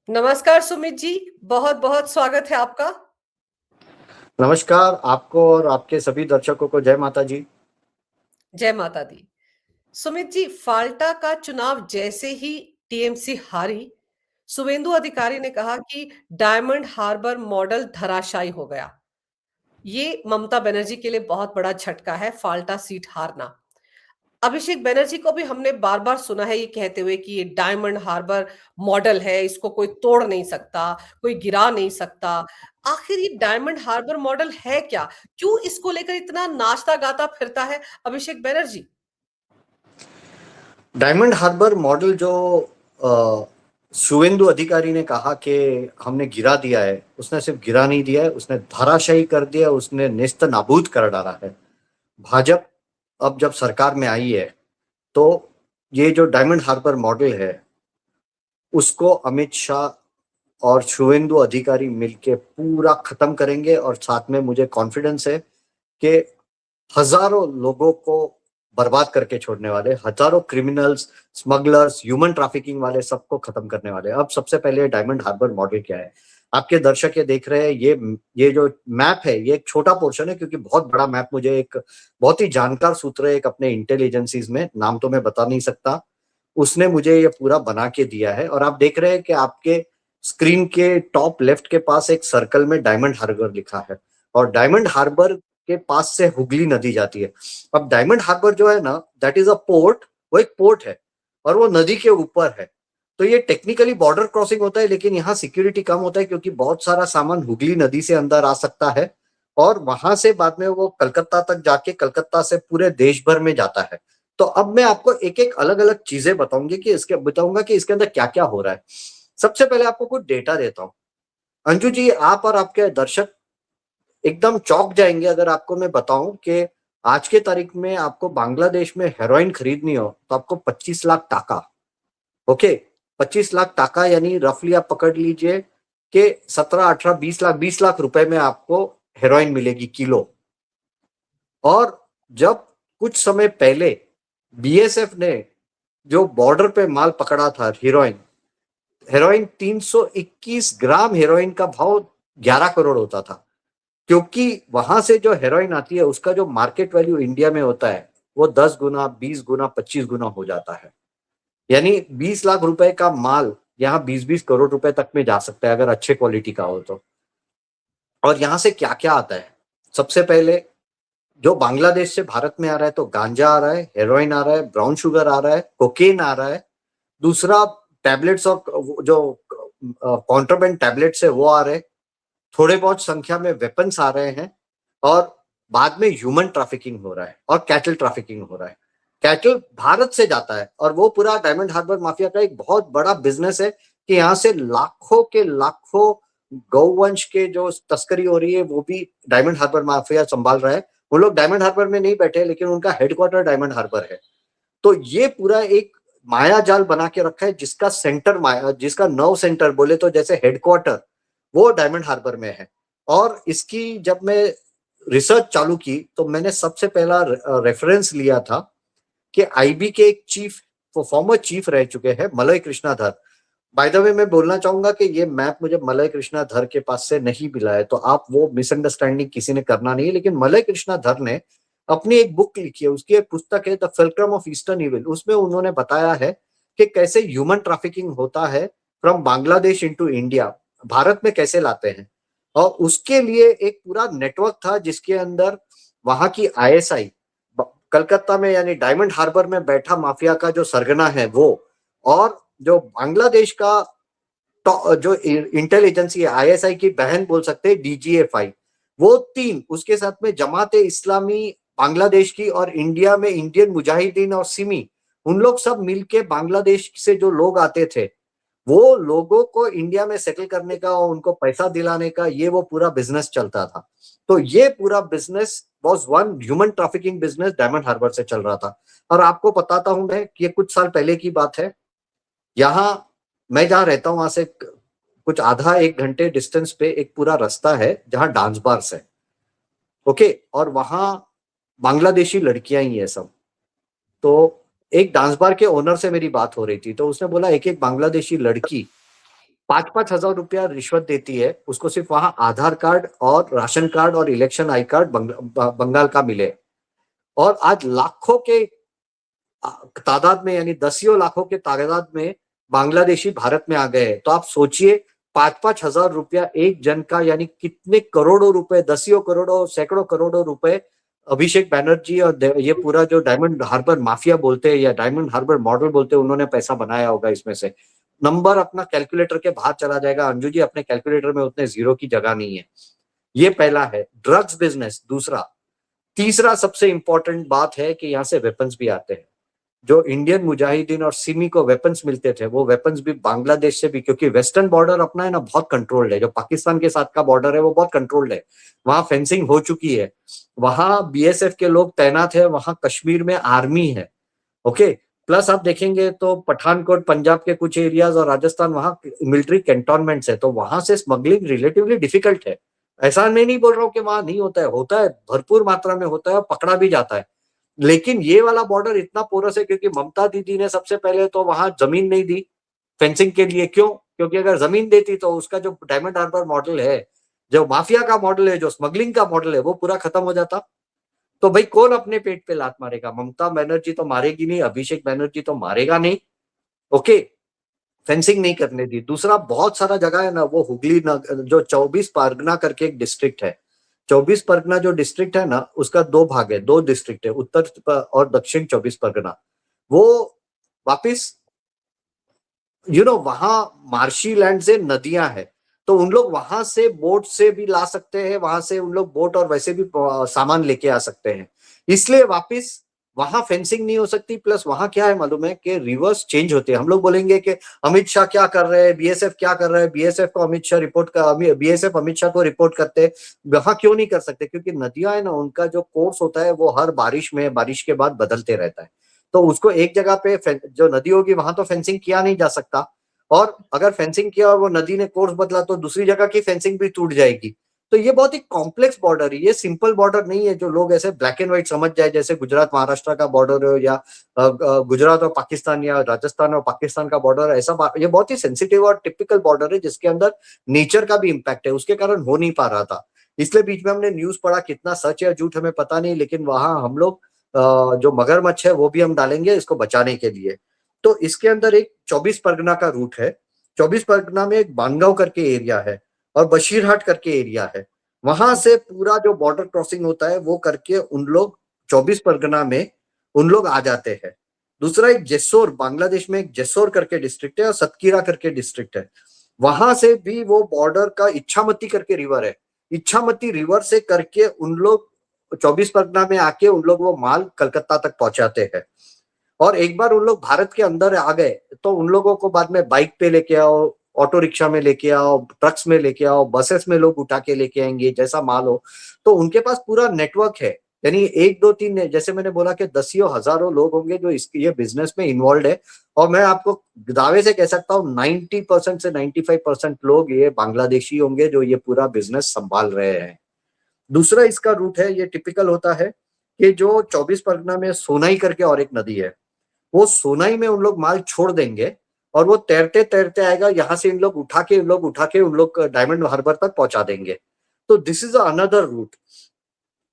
नमस्कार सुमित जी, बहुत बहुत स्वागत है आपका। नमस्कार आपको और आपके सभी दर्शकों को जय माता जी। जय माता दी। सुमित जी, फाल्टा का चुनाव जैसे ही टीएमसी हारी, शुभेंदु अधिकारी ने कहा कि डायमंड हार्बर मॉडल धराशायी हो गया। ये ममता बनर्जी के लिए बहुत बड़ा झटका है, फाल्टा सीट हारना। अभिषेक बनर्जी को भी हमने बार बार सुना है ये कहते हुए कि ये डायमंड हार्बर मॉडल है, इसको कोई तोड़ नहीं सकता, कोई गिरा नहीं सकता। आखिर ये डायमंड हार्बर मॉडल है क्या? क्यों इसको लेकर इतना नाचता गाता फिरता है Abhishek Banerjee? Diamond harbour model जो शुभेंदु अधिकारी ने कहा कि हमने गिरा दिया है, उसने सिर्फ गिरा नहीं दिया है, उसने धराशायी कर दिया, उसने नेस्त नाबूद कर डाला है। भाजपा अब जब सरकार में आई है तो ये जो डायमंड हार्बर मॉडल है उसको अमित शाह और शुभेंदु अधिकारी मिलके पूरा खत्म करेंगे। और साथ में मुझे कॉन्फिडेंस है कि हजारों लोगों को बर्बाद करके छोड़ने वाले, हजारों क्रिमिनल्स, स्मगलर्स, ह्यूमन ट्रैफिकिंग वाले सबको खत्म करने वाले। अब सबसे पहले डायमंड हार्बर मॉडल क्या है, आपके दर्शक ये देख रहे हैं, ये जो मैप है ये एक छोटा पोर्शन है, क्योंकि बहुत बड़ा मैप मुझे एक बहुत ही जानकार सूत्र एक अपने इंटेल एजेंसीज में, नाम तो मैं बता नहीं सकता, उसने मुझे ये पूरा बना के दिया है। और आप देख रहे हैं कि आपके स्क्रीन के टॉप लेफ्ट के पास एक सर्कल में डायमंड हार्बर लिखा है, और डायमंड हार्बर के पास से हुगली नदी जाती है। अब डायमंड हार्बर जो है ना, दैट इज अ पोर्ट, वो एक पोर्ट है और वो नदी के ऊपर है। तो ये टेक्निकली बॉर्डर क्रॉसिंग होता है, लेकिन यहाँ सिक्योरिटी कम होता है, क्योंकि बहुत सारा सामान हुगली नदी से अंदर आ सकता है और वहां से बाद में वो कलकत्ता तक जाके कलकत्ता से पूरे देश भर में जाता है। तो अब मैं आपको एक एक अलग अलग चीजें बताऊंगा कि इसके अंदर क्या क्या हो रहा है। सबसे पहले आपको कुछ डेटा देता हूँ। अंजू जी, आप और आपके दर्शक एकदम चौंक जाएंगे अगर आपको मैं बताऊं कि आज के तारीख में आपको बांग्लादेश में हेरोइन खरीदनी हो तो आपको 25 लाख टाका, ओके, 25 लाख टाका यानी रफली आप पकड़ लीजिए कि 17, 18, 20 लाख रुपए में आपको हेरोइन मिलेगी किलो। और जब कुछ समय पहले बीएसएफ ने जो बॉर्डर पे माल पकड़ा था, हीरोइन हेरोइन 321 ग्राम हेरोइन का भाव 11 करोड़ होता था, क्योंकि वहां से जो हेरोइन आती है उसका जो मार्केट वैल्यू इंडिया में होता है वो 10 गुना, 20 गुना, 25 गुना हो जाता है। यानी 20 लाख रुपए का माल यहाँ 20-20 करोड़ रुपए तक में जा सकता है अगर अच्छे क्वालिटी का हो तो। और यहाँ से क्या क्या आता है, सबसे पहले जो बांग्लादेश से भारत में आ रहा है तो गांजा आ रहा है, हेरोइन आ रहा है, ब्राउन शुगर आ रहा है, कोकेन आ रहा है। दूसरा, टैबलेट्स और जो कॉन्ट्राबैंड टैबलेट्स है वो आ रहे हैं। थोड़े बहुत संख्या में वेपन्स आ रहे हैं। और बाद में ह्यूमन ट्रैफिकिंग हो रहा है और कैटल ट्रैफिकिंग हो रहा है। कैटल भारत से जाता है और वो पूरा डायमंड हार्बर माफिया का एक बहुत बड़ा बिजनेस है कि यहाँ से लाखों के लाखों गौवंश के जो तस्करी हो रही है वो भी डायमंड हार्बर माफिया संभाल रहा है। वो लोग डायमंड हार्बर में नहीं बैठे, लेकिन उनका हेडक्वार्टर डायमंड हार्बर है। तो ये पूरा एक माया जाल बना के रखा है, जिसका सेंटर माया, जिसका नर्व सेंटर बोले तो जैसे हेडक्वार्टर वो डायमंड हार्बर में है। और इसकी जब मैं रिसर्च चालू की तो मैंने सबसे पहला रेफरेंस लिया था कि आईबी के एक चीफ, फॉर्मर चीफ रह चुके हैं मलय कृष्णाधर। बाय द वे मैं बोलना चाहूंगा कि ये मैप मुझे मलय कृष्णाधर के पास से नहीं मिला है, तो आप वो मिसअंडरस्टैंडिंग किसी ने करना नहीं है। लेकिन मलय कृष्णाधर ने अपनी एक बुक लिखी है, उसकी एक पुस्तक है the fulcrum of eastern evil, उसमें उन्होंने बताया है कि कैसे ह्यूमन ट्रैफिकिंग होता है from Bangladesh into India, Bharat में कैसे लाते हैं। और उसके लिए एक पूरा नेटवर्क था जिसके अंदर वहां की आईएसआई, कलकत्ता में यानी डायमंड हार्बर में बैठा माफिया का जो सरगना है वो, और जो बांग्लादेश का जो इंटेल एजेंसी है आईएसआई की बहन बोल सकते हैं डीजीएफआई, वो तीन, उसके साथ में जमाते इस्लामी बांग्लादेश की और इंडिया में इंडियन मुजाहिदीन और सिमी, उन लोग सब मिलके बांग्लादेश से जो लोग आते थे वो लोगों को इंडिया में सेटल करने का और उनको पैसा दिलाने का ये वो पूरा बिजनेस चलता था। तो ये पूरा business was one human trafficking business Diamond Harbour से चल रहा था। और आपको बताता हूं मैं कि ये कुछ साल पहले की बात है। यहाँ मैं जहाँ रहता हूँ वहां से कुछ आधा एक घंटे डिस्टेंस पे एक पूरा रास्ता है जहाँ डांस बार्स है, ओके, और वहां बांग्लादेशी लड़कियां ही है सब। तो एक डांस बार के ओनर से मेरी बात हो रही थी तो उसने बोला एक एक बांग्लादेशी लड़की 5,000 रुपया रिश्वत देती है उसको, सिर्फ वहां आधार कार्ड और राशन कार्ड और इलेक्शन आई कार्ड बंगाल का मिले। और आज लाखों के तादाद में, यानी दसियों लाखों के तादाद में बांग्लादेशी भारत में आ गए हैं। तो आप सोचिए 5,000 रुपया एक जन का, यानी कितने करोड़ों रुपए, दसियों करोड़ों, सैकड़ों करोड़ों रुपए अभिषेक बैनर्जी और ये पूरा जो डायमंड हार्बर माफिया बोलते हैं या डायमंड हार्बर मॉडल बोलते हैं, उन्होंने पैसा बनाया होगा इसमें से। नंबर अपना कैलकुलेटर के बाहर चला जाएगा अंजू जी, अपने कैलकुलेटर में उतने जीरो की जगह नहीं है। ये पहला है ड्रग्स बिजनेस। दूसरा, तीसरा सबसे इंपॉर्टेंट बात है कि यहाँ से वेपन्स भी आते हैं। जो इंडियन मुजाहिदीन और सिमी को वेपन्स मिलते थे, वो वेपन्स भी बांग्लादेश से भी, क्योंकि वेस्टर्न बॉर्डर अपना है ना बहुत कंट्रोल्ड है। जो पाकिस्तान के साथ का बॉर्डर है वो बहुत कंट्रोल्ड है, वहां फेंसिंग हो चुकी है, वहां बीएसएफ के लोग तैनात है, वहां कश्मीर में आर्मी है। ओके, प्लस आप देखेंगे तो पठानकोट पंजाब के कुछ एरियाज और राजस्थान, वहां मिलिट्री कैंटोनमेंट्स है, तो वहां से स्मगलिंग रिलेटिवली डिफिकल्ट है। ऐसा मैं नहीं बोल रहा हूँ कि वहां नहीं होता है, होता है, भरपूर मात्रा में होता है और पकड़ा भी जाता है। लेकिन ये वाला बॉर्डर इतना पोरस है क्योंकि ममता दीदी ने सबसे पहले तो वहां जमीन नहीं दी फेंसिंग के लिए। क्यों? क्योंकि अगर जमीन देती तो उसका जो डायमंड हार्बर मॉडल है, जो माफिया का मॉडल है, जो स्मगलिंग का मॉडल है, वो पूरा खत्म हो जाता। तो भाई कौन अपने पेट पे लात मारेगा? ममता बनर्जी तो मारेगी नहीं, अभिषेक बनर्जी तो मारेगा नहीं। ओके, फेंसिंग नहीं करने दी। दूसरा, बहुत सारा जगह है ना, वो हुगली जो 24 परगना करके एक डिस्ट्रिक्ट है, 24 परगना जो डिस्ट्रिक्ट है ना, उसका दो भाग है, दो डिस्ट्रिक्ट है, उत्तर और दक्षिण 24 परगना। वो वापिस वहां मार्शी लैंड से नदियां हैं, तो उन लोग वहां से बोट से भी ला सकते हैं, वहां से उन लोग बोट और वैसे भी सामान लेके आ सकते हैं। इसलिए वापिस वहां फेंसिंग नहीं हो सकती। प्लस वहां क्या है मालूम है कि रिवर्स चेंज होते हैं। हम लोग बोलेंगे कि अमित शाह क्या कर रहे हैं, बीएसएफ क्या कर रहा है, बीएसएफ को अमित शाह रिपोर्ट कर, बीएसएफ अमित शाह को रिपोर्ट करते हैं। वहां क्यों नहीं कर सकते? क्योंकि नदियां है ना, उनका जो कोर्स होता है वो हर बारिश में, बारिश के बाद बदलते रहता है। तो उसको एक जगह पे जो नदी होगी वहां तो फेंसिंग किया नहीं जा सकता, और अगर फेंसिंग किया और वो नदी ने कोर्स बदला तो दूसरी जगह की फेंसिंग भी टूट जाएगी। तो ये बहुत ही कॉम्प्लेक्स बॉर्डर है, ये सिंपल बॉर्डर नहीं है जो लोग ऐसे ब्लैक एंड व्हाइट समझ जाए, जैसे गुजरात महाराष्ट्र का बॉर्डर हो या गुजरात और पाकिस्तान या राजस्थान और पाकिस्तान का बॉर्डर। ऐसा ये बहुत ही सेंसिटिव और टिपिकल बॉर्डर है जिसके अंदर नेचर का भी इम्पैक्ट है, उसके कारण हो नहीं पा रहा था। इसलिए बीच में हमने न्यूज पढ़ा, कितना सच या झूठ हमें पता नहीं, लेकिन वहां हम लोग जो मगरमच्छ है वो भी हम डालेंगे इसको बचाने के लिए। तो इसके अंदर एक 24 परगना का रूट है। 24 परगना में एक बानगांव करके एरिया है और बशीरहाट करके एरिया है। वहां से पूरा जो बॉर्डर क्रॉसिंग होता है वो करके उन लोग 24 परगना में उन लोग आ जाते हैं। दूसरा, एक जेसोर, बांग्लादेश में एक जेसोर करके डिस्ट्रिक्ट है और सतकीरा करके डिस्ट्रिक्ट है। वहां से भी वो बॉर्डर का इच्छामती करके रिवर है, इच्छामती रिवर से करके उन लोग 24 परगना में आके उन लोग वो माल कलकत्ता तक पहुंचाते हैं। और एक बार उन लोग भारत के अंदर आ गए तो उन लोगों को बाद में बाइक पे लेके आओ, ऑटो रिक्शा में लेके आओ, ट्रक्स में लेके आओ, बसेस में लोग उठा के लेके आएंगे जैसा माल हो। तो उनके पास पूरा नेटवर्क है, यानी एक दो तीन, जैसे मैंने बोला कि दसियों हजारों लोग होंगे जो ये बिजनेस में इन्वॉल्व है। और मैं आपको दावे से कह सकता हूँ 90% से 95% लोग ये बांग्लादेशी होंगे जो ये पूरा बिजनेस संभाल रहे हैं। दूसरा इसका रूट है, ये टिपिकल होता है कि जो 24 परगना में सोनाई करके और एक नदी है, वो सोनाई में उन लोग माल छोड़ देंगे और वो तैरते तैरते आएगा, यहाँ से इन लोग उठा के उन लोग डायमंड हार्बर तक पहुंचा देंगे। तो दिस इज अनदर रूट।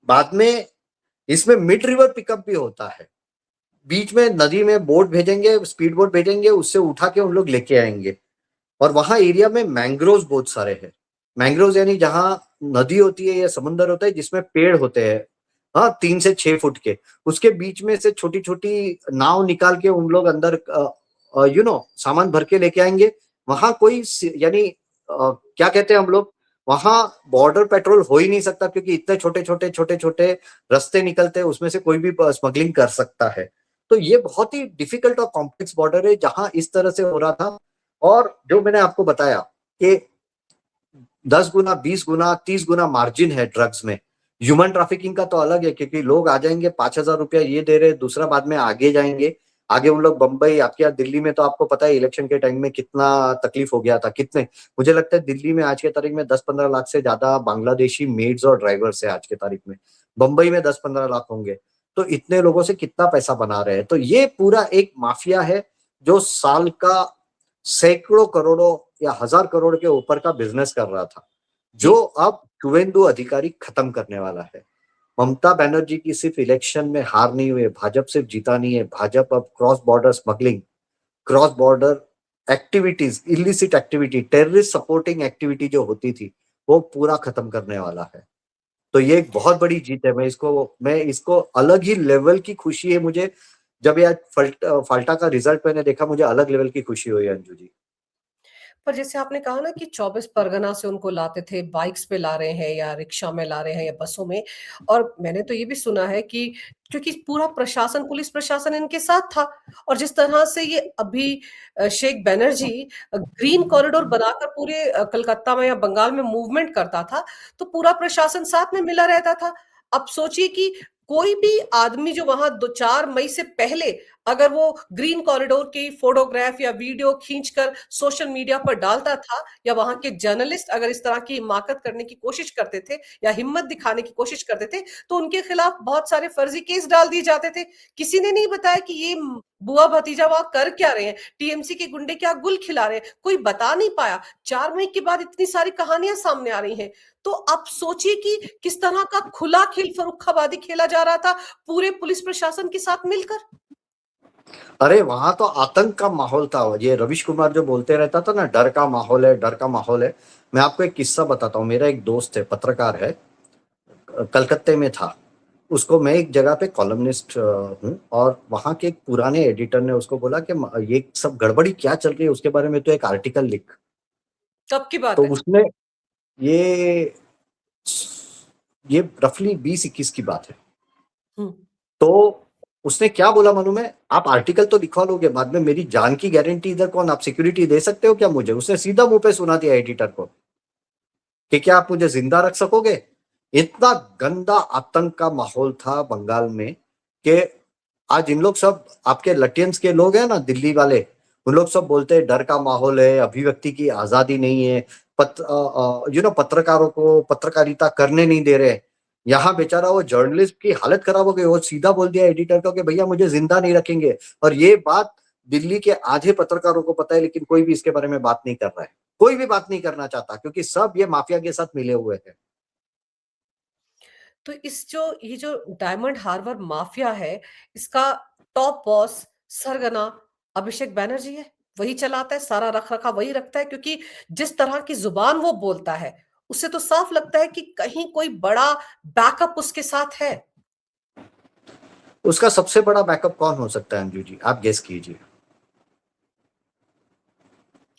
बाद में इसमें मिड रिवर पिकअप भी होता है, बीच में नदी में बोट भेजेंगे, स्पीड बोट भेजेंगे, उससे उठा के उन लोग लेके आएंगे। और वहां एरिया में मैंग्रोव बहुत सारे हैं। मैंग्रोव यानी जहां नदी होती है या समुन्द्र होता है जिसमें पेड़ होते हैं, हाँ, 3 से 6 फुट के, उसके बीच में से छोटी छोटी नाव निकाल के उन लोग अंदर सामान भर के लेके आएंगे। वहां कोई यानी क्या कहते हैं हम लोग, वहां बॉर्डर पेट्रोल हो ही नहीं सकता क्योंकि इतने छोटे छोटे रास्ते निकलते हैं, उसमें से कोई भी स्मगलिंग कर सकता है। तो ये बहुत ही डिफिकल्ट और कॉम्प्लेक्स बॉर्डर है जहां इस तरह से हो रहा था। और जो मैंने आपको बताया कि 10 गुना, 20 गुना, 30 गुना मार्जिन है ड्रग्स में। ह्यूमन ट्रैफिकिंग का तो अलग है क्योंकि लोग आ जाएंगे, 5,000 रुपया ये दे रहे, दूसरा बाद में आगे जाएंगे, आगे उन लोग बंबई, आपके यहाँ दिल्ली में तो आपको पता है इलेक्शन के टाइम में कितना तकलीफ हो गया था। कितने, मुझे लगता है दिल्ली में आज के तारीख में 10-15 लाख से ज्यादा बांग्लादेशी मेड्स और ड्राइवर्स है आज के तारीख में। बंबई में 10-15 लाख होंगे। तो इतने लोगों से कितना पैसा बना रहे हैं। तो ये पूरा एक माफिया है जो साल का सैकड़ों करोड़ों या हजार करोड़ के ऊपर का बिजनेस कर रहा था, जो जी। अब शुवेंदु अधिकारी खत्म करने वाला है। ममता बनर्जी की सिर्फ इलेक्शन में हार नहीं हुई है, भाजपा सिर्फ जीता नहीं है, भाजपा अब cross border smuggling, cross border activities, illicit activity, terrorist supporting activity जो होती थी, वो पूरा खत्म करने वाला है। तो ये एक बहुत बड़ी जीत है। मैं इसको अलग ही लेवल की खुशी है मुझे। जब ये आज फाल्टा का रिजल्ट मैंने देखा, मुझे अलग लेवल की खुशी हुई अंजू जी। पर जैसे आपने कहा ना कि 24 परगना से उनको लाते थे, बाइक्स पे ला रहे हैं या रिक्शा में ला रहे हैं या बसों में। और मैंने तो ये भी सुना है कि क्योंकि पूरा प्रशासन, पुलिस प्रशासन इनके साथ था, और जिस तरह से ये अभी शेख बनर्जी ग्रीन कॉरिडोर बनाकर पूरे कलकत्ता में या बंगाल में मूवमेंट करता था, तो पूरा प्रशासन साथ में मिला रहता था। अब सोचिए कि कोई भी आदमी जो वहां 4 मई से पहले अगर वो ग्रीन कॉरिडोर की फोटोग्राफ या वीडियो खींचकर सोशल मीडिया पर डालता था, या वहां के जर्नलिस्ट अगर इस तरह की हिमाकत करने की कोशिश करते थे या हिम्मत दिखाने की कोशिश करते थे, तो उनके खिलाफ बहुत सारे फर्जी केस डाल दिए जाते थे। किसी ने नहीं बताया कि ये बुआ भतीजा वहां कर क्या रहे हैं, टीएमसी के गुंडे क्या गुल खिला रहे हैं, कोई बता नहीं पाया। 4 मई के बाद इतनी सारी कहानियां सामने आ रही हैं। तो आप सोचिए कि किस तरह का खुला खेल फर्रुखाबादी खेला जा रहा था पूरे पुलिस प्रशासन के साथ मिलकर। अरे वहां तो आतंक का माहौल था। ये रविश कुमार जो बोलते रहता था ना, डर का माहौल है, डर का माहौल है। मैं आपको एक किस्सा बताता हूँ। मेरा एक दोस्त है, पत्रकार है, कलकत्ते में था। उसको मैं एक जगह पे कॉलमनिस्ट हूँ, और वहां के एक पुराने एडिटर ने उसको बोला कि ये सब गड़बड़ी क्या चल रही है, उसके बारे में तो एक आर्टिकल लिख। कब की बात तो है? उसने ये ये रफली 20-21 की बात है। हम्म। तो उसने क्या बोला मालूम है, आप आर्टिकल तो लिखवा लोगे, बाद में मेरी जान की गारंटी इधर कौन, आप सिक्योरिटी दे सकते हो क्या मुझे? उसने सीधा मुंह पे सुना दिया एडिटर को कि क्या आप मुझे जिंदा रख सकोगे? इतना गंदा आतंक का माहौल था बंगाल में कि आज इन लोग सब, आपके लटियंस के लोग हैं ना दिल्ली वाले, उन लोग सब बोलते हैं डर का माहौल है, अभिव्यक्ति की आजादी नहीं है, पत्रकारों को पत्रकारिता करने नहीं दे रहे। यहाँ बेचारा वो जर्नलिस्ट की हालत खराब हो गई। वो सीधा बोल दिया एडिटर को कि भैया मुझे जिंदा नहीं रखेंगे। और ये बात दिल्ली के आधे पत्रकारों को पता है, लेकिन कोई भी इसके बारे में बात नहीं कर रहा है। कोई भी बात नहीं करना चाहता, क्योंकि सब ये माफिया के साथ मिले हुए हैं। तो ये जो डायमंड हार्बर माफिया है, इसका टॉप बॉस, सरगना अभिषेक बैनर्जी है। वही चलाता है, सारा रख रखा वही रखता है, क्योंकि जिस तरह की जुबान वो बोलता है, उससे तो साफ लगता है कि कहीं कोई बड़ा बैकअप उसके साथ है। उसका सबसे बड़ा बैकअप कौन हो सकता है अंजू जी, आप गेस कीजिए।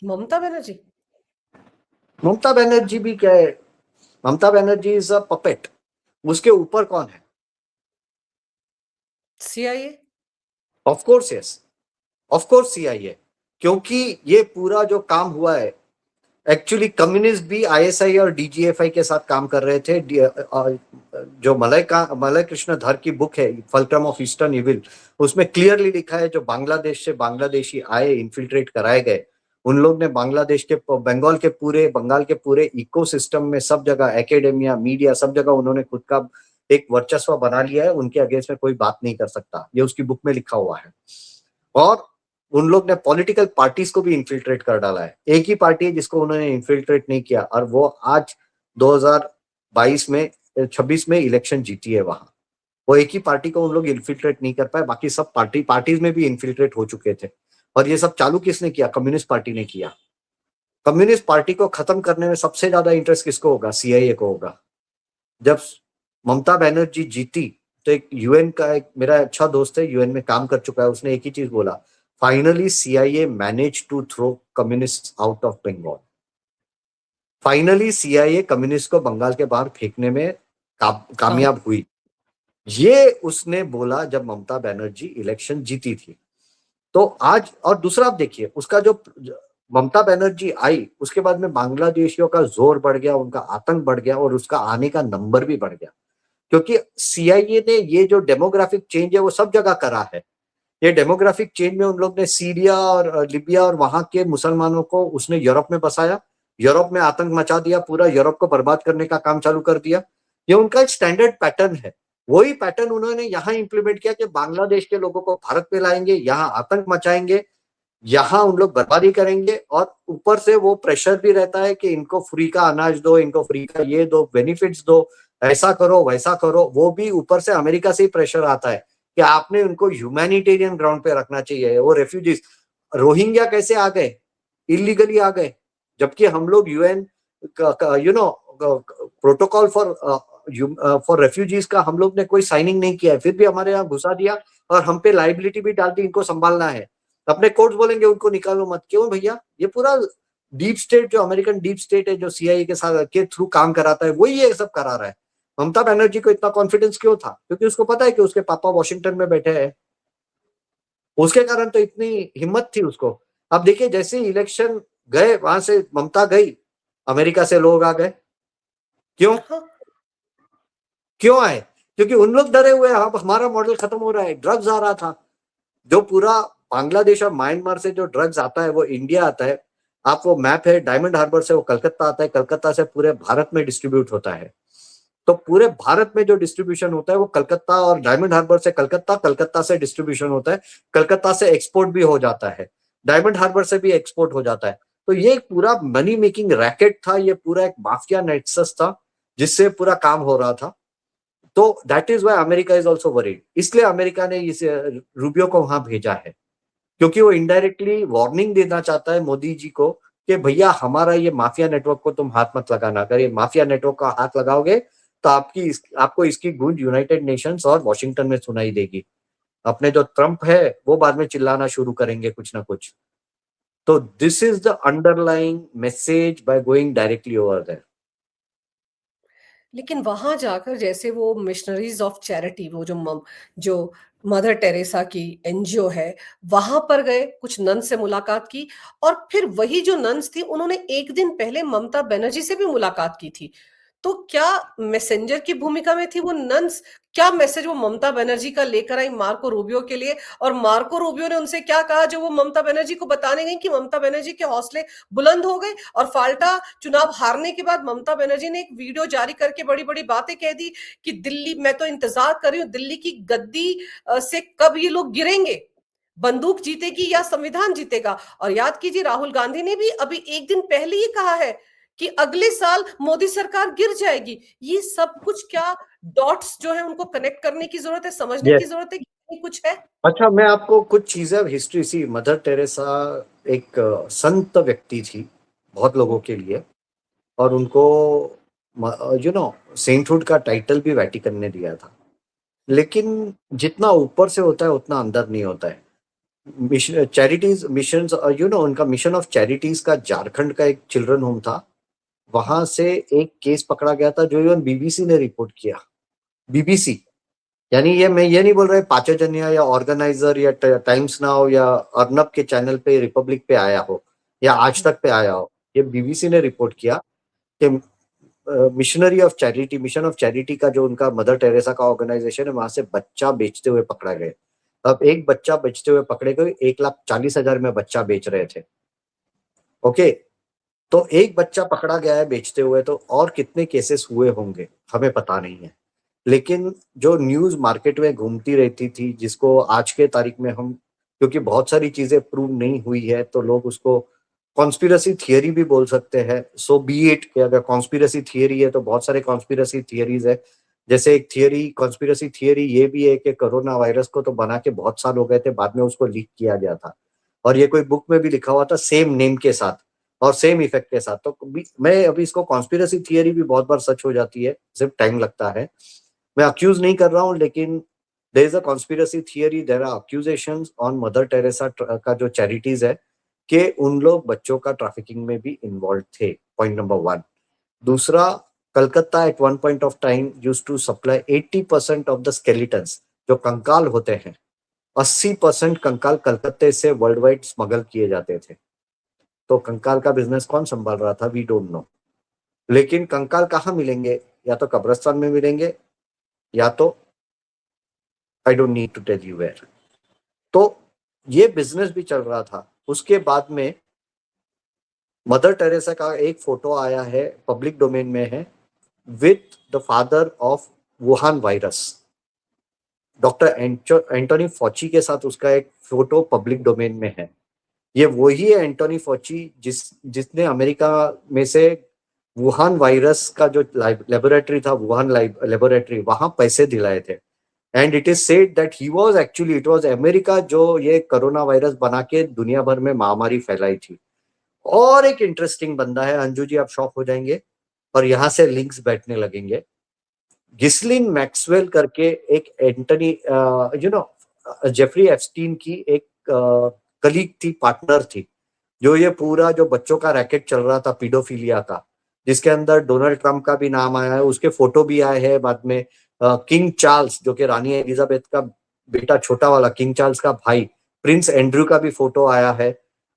ममता बनर्जी। ममता बनर्जी भी क्या है? Mamata Banerjee is a puppet. उसके ऊपर कौन है? CIA. Of course yes, of course CIA. क्योंकि ये पूरा जो काम हुआ है, एक्चुअली कम्युनिस्ट भी आईएसआई और डीजीएफआई के साथ काम कर रहे थे। जो मलय कृष्णधर की बुक है फल्क्रम ऑफ ईस्टर्न इविल, उसमें क्लियरली लिखा है जो बांग्लादेश से बांग्लादेशी आए, इन्फिल्ट्रेट कराए गए, उन लोग ने बांग्लादेश के बंगाल के पूरे इकोसिस्टम में सब जगह, एकेडेमिया, मीडिया, सब जगह उन्होंने खुद का एक वर्चस्व बना लिया है। उनके अगेंस्ट में कोई बात नहीं कर सकता, ये उसकी बुक में लिखा हुआ है। और उन लोग ने पॉलिटिकल पार्टीज को भी इन्फिल्ट्रेट कर डाला है। एक ही पार्टी है जिसको उन्होंने इन्फिल्ट्रेट नहीं किया, और वो आज 2022 में 26 में इलेक्शन जीती है वहां। वो एक ही पार्टी को उन लोग इन्फिल्ट्रेट नहीं कर पाए, बाकी सब पार्टीज में भी इन्फिल्ट्रेट हो चुके थे। और ये सब चालू किसने किया? कम्युनिस्ट पार्टी ने किया। कम्युनिस्ट पार्टी को खत्म करने में सबसे ज्यादा इंटरेस्ट किसको होगा? सीआईए को होगा। जब ममता बनर्जी जीती, तो एक यूएन का, एक मेरा अच्छा दोस्त है, यूएन में काम कर चुका है, उसने एक ही चीज बोला, finally CIA manage to throw communist out of Bengal. Finally CIA communist को बंगाल के बाहर फेंकने में हाँ। कामयाब हुई। ये उसने बोला जब ममता बनर्जी इलेक्शन जीती थी। तो आज, और दूसरा आप देखिए, उसका जो ममता बनर्जी आई उसके बाद में बांग्लादेशियों का जोर बढ़ गया, उनका आतंक बढ़ गया, और उसका आने का नंबर भी बढ़ गया। क्योंकि सीआईए ने ये जो डेमोग्राफिक चेंज है वो सब जगह करा है। ये डेमोग्राफिक चेंज में उन लोग ने सीरिया और लिबिया और वहां के मुसलमानों को उसने यूरोप में बसाया, यूरोप में आतंक मचा दिया, पूरा यूरोप को बर्बाद करने का काम चालू कर दिया। ये उनका एक स्टैंडर्ड पैटर्न है। वही पैटर्न उन्होंने यहाँ इंप्लीमेंट किया कि बांग्लादेश के लोगों को भारत में लाएंगे, यहाँ आतंक मचाएंगे, यहाँ उन लोग बर्बादी करेंगे, और ऊपर से वो प्रेशर भी रहता है कि इनको फ्री का अनाज दो, इनको फ्री का ये दो, बेनिफिट्स दो, ऐसा करो वैसा करो। वो भी ऊपर से अमेरिका से ही प्रेशर आता है कि आपने उनको ह्यूमैनिटेरियन ग्राउंड पे रखना चाहिए। वो रेफ्यूजीज, रोहिंग्या कैसे आ गए, इलीगली आ गए, जबकि हम लोग यूएन प्रोटोकॉल फॉर रेफ्यूजीज का हम लोग ने कोई साइनिंग नहीं किया है, फिर भी हमारे यहाँ घुसा दिया और हम पे लाइबिलिटी भी डाल दी, इनको संभालना है। अपने कोर्ट्स बोलेंगे उनको निकालो मत। क्यों भैया? ये पूरा डीप स्टेट, जो अमेरिकन डीप स्टेट है, जो सीआईए के साथ के थ्रू काम कराता है, वही ये सब करा रहा है। ममता बनर्जी को इतना कॉन्फिडेंस क्यों था? क्योंकि उसको पता है कि उसके पापा वॉशिंगटन में बैठे हैं, उसके कारण तो इतनी हिम्मत थी उसको। अब देखिए, जैसे इलेक्शन गए, वहां से ममता गई, अमेरिका से लोग आ गए। क्यों? हाँ। क्यों आए? क्योंकि उन लोग डरे हुए हैं, अब हमारा मॉडल खत्म हो रहा है, ड्रग्स आ रहा था। जो पूरा बांग्लादेश और म्यांमार से जो ड्रग्स आता है वो इंडिया आता है। आप वो मैप है, डायमंड हार्बर से वो कलकत्ता आता है, कलकत्ता से पूरे भारत में डिस्ट्रीब्यूट होता है। तो पूरे भारत में जो डिस्ट्रीब्यूशन होता है वो कलकत्ता और डायमंड हार्बर से कलकत्ता, कलकत्ता से डिस्ट्रीब्यूशन होता है, कलकत्ता से एक्सपोर्ट भी हो जाता है, डायमंड हार्बर से भी एक्सपोर्ट हो जाता है। तो ये एक पूरा मनी मेकिंग रैकेट था, ये पूरा एक माफिया नेटवर्क था जिससे पूरा काम हो रहा था। तो that is why America is also worried. इसलिए अमेरिका ने इस रूबियो को वहां भेजा है, क्योंकि वो इनडायरेक्टली वार्निंग देना चाहता है मोदी जी को कि भैया हमारा ये माफिया नेटवर्क को तुम हाथ मत लगाना। अगर ये माफिया नेटवर्क का हाथ लगाओगे तो आपको इसकी गूंज यूनाइटेड नेशंस और वॉशिंगटन में सुनाई देगी। अपने जो ट्रंप है वो बाद में चिल्लाना शुरू करेंगे कुछ ना कुछ। तो this is the underlying message by going directly over there. लेकिन वहां जाकर जैसे वो मिशनरीज ऑफ चैरिटी, वो जो मदर टेरेसा की एनजीओ है, वहां पर गए, कुछ नन से मुलाकात की, और फिर वही जो नन्स थी उन्होंने एक दिन पहले ममता बनर्जी से भी मुलाकात की थी। तो क्या मैसेंजर की भूमिका में थी वो नन्स? क्या मैसेज वो ममता बनर्जी का लेकर आई मार्को रूबियो के लिए? और मार्को रूबियो ने उनसे क्या कहा जो वो ममता बनर्जी को बताने गई कि ममता बनर्जी के हौसले बुलंद हो गए? और फाल्टा चुनाव हारने के बाद ममता बनर्जी ने एक वीडियो जारी करके बड़ी बड़ी बातें कह दी कि दिल्ली, मैं तो इंतजार कर रही हूं दिल्ली की गद्दी से कब ये लोग गिरेंगे, बंदूक जीतेगी या संविधान जीतेगा। और याद कीजिए, राहुल गांधी ने भी अभी एक दिन पहले ही कहा है कि अगले साल मोदी सरकार गिर जाएगी। ये सब कुछ क्या डॉट्स जो है उनको कनेक्ट करने की जरूरत है, समझने की यस। जरूरत है कि नहीं कुछ है? अच्छा, मैं आपको कुछ चीजें हिस्ट्री सी। मदर टेरेसा एक संत व्यक्ति थी बहुत लोगों के लिए, और उनको सेंटहुड का टाइटल भी वेटिकन ने दिया था। लेकिन जितना ऊपर से होता है उतना अंदर नहीं होता है। मिशन चैरिटीज मिशन, उनका मिशन ऑफ चैरिटीज का झारखंड का एक चिल्ड्रन होम था, वहां से एक केस पकड़ा गया था जो इवन बीबीसी ने रिपोर्ट किया। बीबीसी, यानी ये मैं ये नहीं बोल रहा पांचजन्य या ऑर्गेनाइजर या टाइम्स नाउ या अर्नब के चैनल पे, रिपब्लिक पे आया हो या आज तक पे आया हो। ये बीबीसी ने रिपोर्ट किया कि मिशन ऑफ चैरिटी का जो उनका मदर टेरेसा का ऑर्गेनाइजेशन है, वहां से बच्चा बेचते हुए पकड़ा गए। अब एक बच्चा बेचते हुए पकड़े गए, 1,40,000 में बच्चा बेच रहे थे। ओके, तो एक बच्चा पकड़ा गया है बेचते हुए, तो और कितने केसेस हुए होंगे हमें पता नहीं है। लेकिन जो न्यूज मार्केट में घूमती रहती थी, जिसको आज के तारीख में हम, क्योंकि बहुत सारी चीजें प्रूव नहीं हुई है, तो लोग उसको कॉन्स्पिरसी थियरी भी बोल सकते हैं। सो बी इट कि अगर कॉन्स्पिरसी थियरी है तो बहुत सारे कॉन्स्पिरसी थियरीज है। जैसे एक थियरी, कॉन्स्पिरसी थियरी ये भी है कि कोरोना वायरस को तो बना के बहुत साल हो गए थे, बाद में उसको लीक किया गया था, और ये कोई बुक में भी लिखा हुआ था सेम नेम के साथ और सेम इफेक्ट के साथ। तो मैं अभी इसको कॉन्स्पिरसी थियरी भी बहुत बार सच हो जाती है, सिर्फ टाइम लगता है। मैं अक्यूज नहीं कर रहा हूँ, लेकिन there is a conspiracy theory, there are accusations on Mother Teresa का जो चैरिटीज है कि उन लोग बच्चों का ट्रैफिकिंग में भी इन्वॉल्व थे। Point number 1। दूसरा, Calcutta at one point of time used to supply 80% of the skeletons, जो कंकाल होते हैं, 80% कंकाल कलकत्ते से वर्ल्ड वाइड स्मगल किए जाते थे। तो कंकाल का बिजनेस कौन संभाल रहा था? We don't know. लेकिन कंकाल कहाँ मिलेंगे? या तो कब्रिस्तान में मिलेंगे, या तो I don't need to tell you where. तो ये बिजनेस भी चल रहा था। उसके बाद में मदर टेरेसा का एक फोटो आया है, पब्लिक डोमेन में है, with the father of Wuhan virus. Doctor Anthony Fauci के साथ उसका एक फोटो पब्लिक डोमेन में है। ये वही है एंटोनी फॉची जिसने अमेरिका में से वुहान वायरस का जो लेबोरेटरी था, वुहान लेबोरेटरी, वहां पैसे दिलाए थे। And it is said that he was actually, it was America जो ये कोरोना वायरस बना के दुनिया भर में महामारी फैलाई थी। और एक इंटरेस्टिंग बंदा है अंजू जी, आप शॉक हो जाएंगे और यहां से लिंक्स बैठने लगेंगे। गिस्लिन मैक्सवेल करके एक एंटनी जेफरी एप्स्टीन की एक कलीग थी, पार्टनर थी, जो ये पूरा जो बच्चों का रैकेट चल रहा था पीडोफिलिया का, जिसके अंदर डोनाल्ड ट्रंप का भी नाम आया है, उसके फोटो भी आए हैं बाद में। किंग चार्ल्स जो कि रानी एलिजाबेथ का बेटा, छोटा वाला किंग चार्ल्स का भाई प्रिंस एंड्रयू का भी फोटो आया है।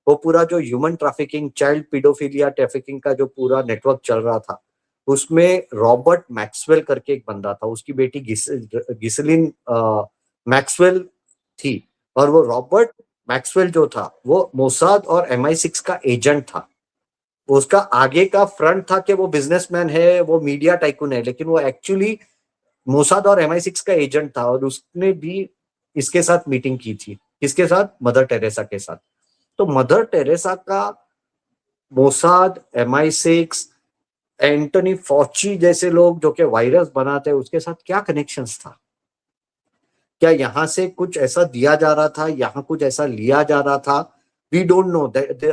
वो पूरा जो human trafficking, child paedophilia trafficking का जो पूरा नेटवर्क चल रहा था, उसमें रॉबर्ट मैक्सवेल करके एक बंदा था, उसकी बेटी गिसलिन मैक्सवेल थी। और वो रॉबर्ट मैक्सवेल जो था वो मोसाद और MI6 का एजेंट था। उसका आगे का फ्रंट था कि वो बिजनेसमैन है, वो मीडिया टाइकून है, लेकिन वो एक्चुअली मोसाद और MI6 का एजेंट था। और उसने भी इसके साथ मीटिंग की थी, किसके साथ? मदर टेरेसा के साथ। तो मदर टेरेसा का मोसाद, MI6, एंटनी फॉची जैसे लोग जो कि वायरस बनाते हैं, उसके साथ क्या कनेक्शंस था? क्या यहां से कुछ ऐसा दिया जा रहा था, यहां कुछ ऐसा लिया जा रहा था? We don't know.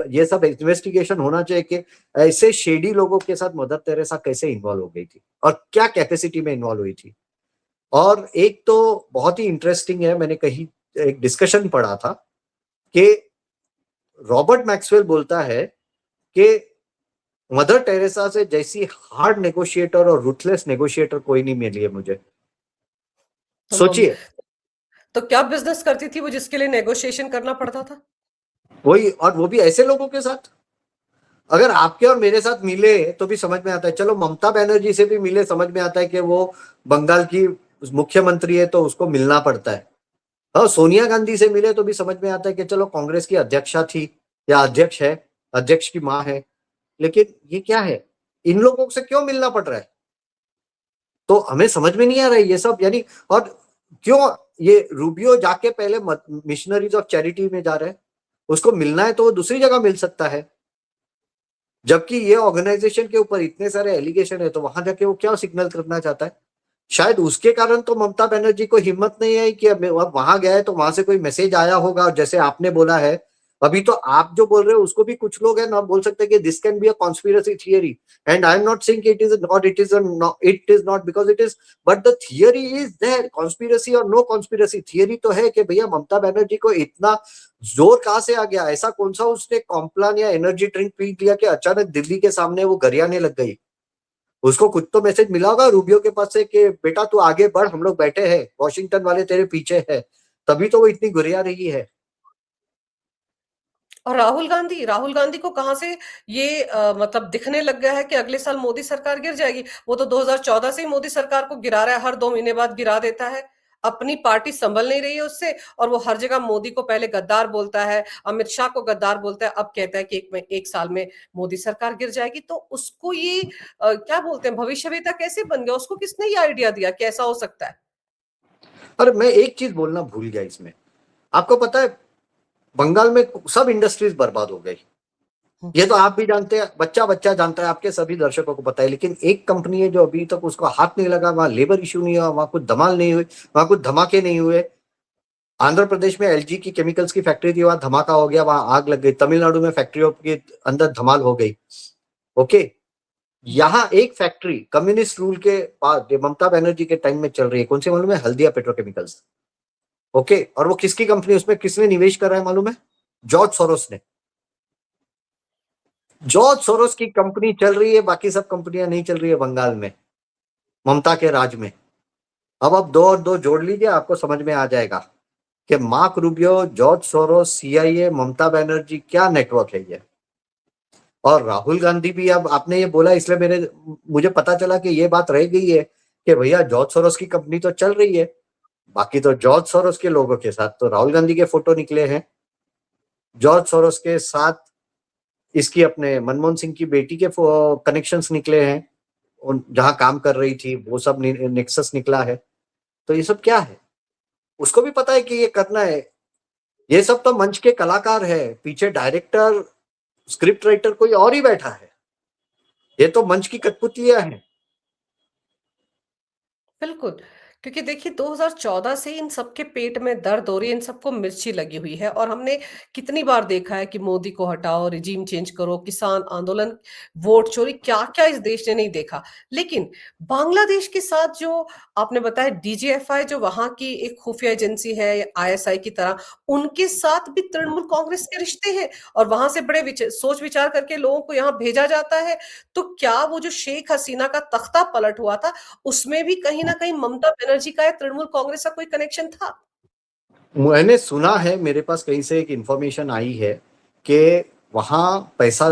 ये सब इन्वेस्टिगेशन होना चाहिए कि ऐसे शेडी लोगों के साथ मदर टेरेसा कैसे इन्वॉल्व हो गई थी और क्या कैपेसिटी में इन्वॉल्व हुई थी। और एक तो बहुत ही इंटरेस्टिंग है, मैंने कहीं एक डिस्कशन पढ़ा था कि रॉबर्ट मैक्सवेल बोलता है कि मदर टेरेसा से जैसी हार्ड नेगोशिएटर और रूथलेस नेगोशिएटर कोई नहीं मिली है मुझे। तो सोचिए, तो क्या बिजनेस करती थी वो जिसके लिए नेगोशिएशन करना पड़ता था? वही, और वो भी ऐसे लोगों के साथ। अगर आपके और मेरे साथ मिले तो भी समझ में आता है, चलो ममता बनर्जी से भी मिले, समझ में आता है कि वो बंगाल की मुख्यमंत्री है तो उसको मिलना पड़ता है। और सोनिया गांधी से मिले तो भी समझ में आता है कि चलो कांग्रेस की अध्यक्षा थी या अध्यक्ष है, अध्यक्ष की मां है। लेकिन ये क्या है, इन लोगों से क्यों मिलना पड़ रहा है? तो हमें समझ में नहीं आ रहा है ये सब, यानी। और क्यों ये रूबियो जाके पहले मिशनरीज ऑफ चैरिटी में जा रहे हैं? उसको मिलना है तो वो दूसरी जगह मिल सकता है, जबकि ये ऑर्गेनाइजेशन के ऊपर इतने सारे एलिगेशन है, तो वहां जाके वो क्या सिग्नल करना चाहता है? शायद उसके कारण तो ममता बनर्जी को हिम्मत नहीं है कि अब वहां गया है तो वहां से कोई मैसेज आया होगा। और जैसे आपने बोला है, अभी तो आप जो बोल रहे हो उसको भी कुछ लोग हैं ना बोल सकते हैं कि this can be a conspiracy theory. And I am not saying it is not, it is not because it is, but the theory is there. Conspiracy और नो कॉन्स्पिरेसी थियरी तो है कि भैया ममता बनर्जी को इतना जोर कहां से आ गया? ऐसा कौन सा उसने कॉम्प्लान या एनर्जी ड्रिंक पी लिया कि अचानक दिल्ली के सामने वो गरियाने लग गई? उसको कुछ तो मैसेज मिला होगा रूबियो के पास से कि बेटा तू आगे बढ़, हम लोग बैठे हैं, वॉशिंगटन वाले तेरे पीछे है। तभी तो वो इतनी गुरिया रही है। और राहुल गांधी को कहां से ये मतलब दिखने लग गया है कि अगले साल मोदी सरकार गिर जाएगी? वो तो 2014 से ही मोदी सरकार को गिरा रहा है, हर 2 महीने बाद गिरा देता है। अपनी पार्टी संभल नहीं रही है उससे, और वो हर जगह मोदी को पहले गद्दार बोलता है, अमित शाह को गद्दार बोलता है, अब कहता है कि एक साल में मोदी सरकार गिर जाएगी। तो उसको ये क्या बोलते हैं, भविष्यवेता कैसे बन गया? उसको किसने ये आइडिया दिया कि ऐसा हो सकता है? और मैं एक चीज बोलना भूल गया इसमें, आपको पता है बंगाल में सब इंडस्ट्रीज बर्बाद हो गई। ये तो आप भी जानते हैं, बच्चा बच्चा जानता है, आपके सभी दर्शकों को पता है। लेकिन एक कंपनी है जो अभी तक उसको हाथ नहीं लगा, वहां लेबर इश्यू नहीं हुआ, वहां कुछ धमाल नहीं हुई, वहां कुछ धमाके नहीं हुए। आंध्र प्रदेश में LG की केमिकल्स की फैक्ट्री थी, वहां धमाका हो गया, वहां आग लग गई। तमिलनाडु में फैक्ट्रियों के अंदर धमाल हो गई। ओके, यहाँ एक फैक्ट्री कम्युनिस्ट रूल के बाद ममता बनर्जी के टाइम में चल रही है, कौन सी मालूम है? हल्दिया पेट्रोकेमिकल्स। ओके, और वो किसकी कंपनी, उसमें किसने निवेश करा है मालूम है? जॉर्ज सोरोस ने। जॉर्ज सोरोस की कंपनी चल रही है, बाकी सब कंपनियां नहीं चल रही है बंगाल में, ममता के राज में। अब आप दो और दो जोड़ लीजिए, आपको समझ में आ जाएगा कि mark Rubio, George Soros, CIA, Mamata Banerjee, क्या नेटवर्क है ये। और राहुल गांधी भी, अब आपने ये बोला इसलिए मुझे पता चला कि ये बात रह गई है कि भैया जॉर्ज सोरोस की कंपनी तो चल रही है, बाकी तो जॉर्ज सोरोस के लोगों के साथ तो राहुल गांधी के फोटो निकले हैं। जॉर्ज सोरोस के साथ इसकी अपने मनमोहन सिंह की बेटी के कनेक्शंस निकले हैं, जहां काम कर रही थी वो सब नेक्सस निकला है। तो ये सब क्या है? उसको भी पता है कि ये करना है। ये सब तो मंच के कलाकार है, पीछे डायरेक्टर स्क्रिप्ट राइटर कोई और ही बैठा है। ये तो मंच की कठपुतलियां हैं। बिल्कुल, क्योंकि देखिए 2014 से इन सबके पेट में दर्द हो रही है, इन सबको मिर्ची लगी हुई है और हमने कितनी बार देखा है कि मोदी को हटाओ, रिजीम चेंज करो, किसान आंदोलन, वोट चोरी, क्या-क्या इस देश ने नहीं देखा। लेकिन बांग्लादेश के साथ जो आपने बताया डीजीएफआई जो वहाँ की एक खुफिया एजेंसी है आईएसआई की तरह, उनके साथ भी तृणमूल कांग्रेस के रिश्ते हैं और वहाँ से बड़े सोच विचार करके लोगों को यहाँ भेजा जाता है। तो क्या वो जो शेख हसीना का तख्ता पलट हुआ था, उसमें भी कहीं न कहीं ममता बनर्जी का या तृणमूल कांग्रेस का कोई कनेक्शन था? मैंने सुना है, मेरे पास कहीं से एक इंफॉर्मेशन आई है कि वहां पैसा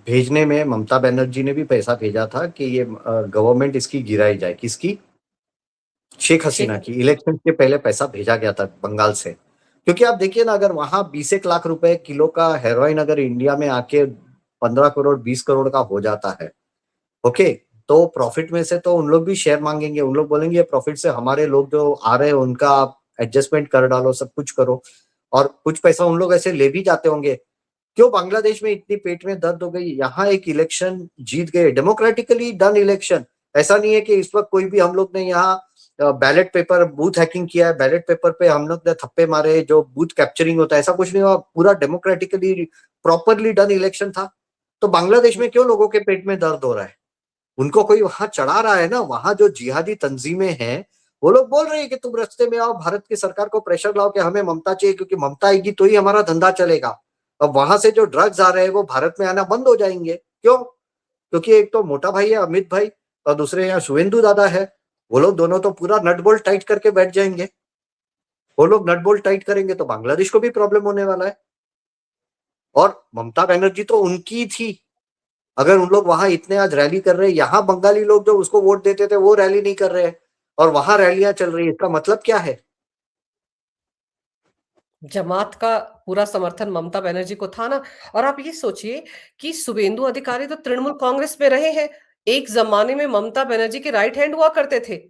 भेजने में ममता बनर्जी ने भी पैसा भेजा था कि ये गवर्नमेंट इसकी गिराई जाए। किसकी? शेख शेख हसीना की। इलेक्शन के पहले पैसा भेजा गया था बंगाल से। क्योंकि आप देखिए ना, अगर वहां 20 लाख रुपए किलो का हेरोइन अगर इंडिया में आके 15 करोड़ 20 करोड़ का हो जाता है, ओके, तो प्रॉफिट में से तो उन लोग भी शेयर मांगेंगे। उन लोग बोलेंगे प्रॉफिट से हमारे लोग जो आ रहे हैं उनका आप एडजस्टमेंट कर डालो, सब कुछ करो। और कुछ पैसा उन लोग ऐसे ले भी जाते होंगे। क्यों बांग्लादेश में इतनी पेट में दर्द हो गई? यहाँ एक इलेक्शन जीत गए, डेमोक्रेटिकली डन इलेक्शन। ऐसा नहीं है कि इस वक्त कोई भी हम लोग ने यहाँ बैलेट पेपर बूथ हैकिंग किया है, बैलेट पेपर पे हम लोग ने थप्पे मारे जो बूथ कैप्चरिंग होता है, ऐसा कुछ नहीं हुआ। पूरा डेमोक्रेटिकली प्रॉपरली डन इलेक्शन था। तो बांग्लादेश में क्यों लोगों के पेट में दर्द हो रहा है? उनको कोई वहां चढ़ा रहा है ना। वहां जो जिहादी तंजीमें हैं वो लोग बोल रहे हैं कि तुम रास्ते में आओ, भारत की सरकार को प्रेशर लाओ कि हमें ममता चाहिए, क्योंकि ममता आएगी तो ही हमारा धंधा चलेगा। अब वहां से जो ड्रग्स आ रहे हैं वो भारत में आना बंद हो जाएंगे। क्यों? क्योंकि एक तो मोटा भाई है अमित भाई, और दूसरे यहाँ शुभेंदु दादा है। वो लोग दोनों तो पूरा नट बोल्ट टाइट करके बैठ जाएंगे। वो लोग नट बोल्ट टाइट करेंगे तो बांग्लादेश को भी प्रॉब्लम होने वाला है। और ममता बनर्जी तो उनकी थी। अगर उन लोग वहां इतने आज रैली कर रहे हैं, यहाँ बंगाली लोग जो उसको वोट देते थे वो रैली नहीं कर रहे हैं, और वहां रैलियां चल रही है, इसका मतलब क्या है? जमात का पूरा समर्थन ममता बनर्जी को था ना। और आप ये सोचिए कि शुभेंदु अधिकारी तो तृणमूल कांग्रेस में रहे हैं। एक ज़माने में ममता बनर्जी के राइट हैंड हुआ करते थे।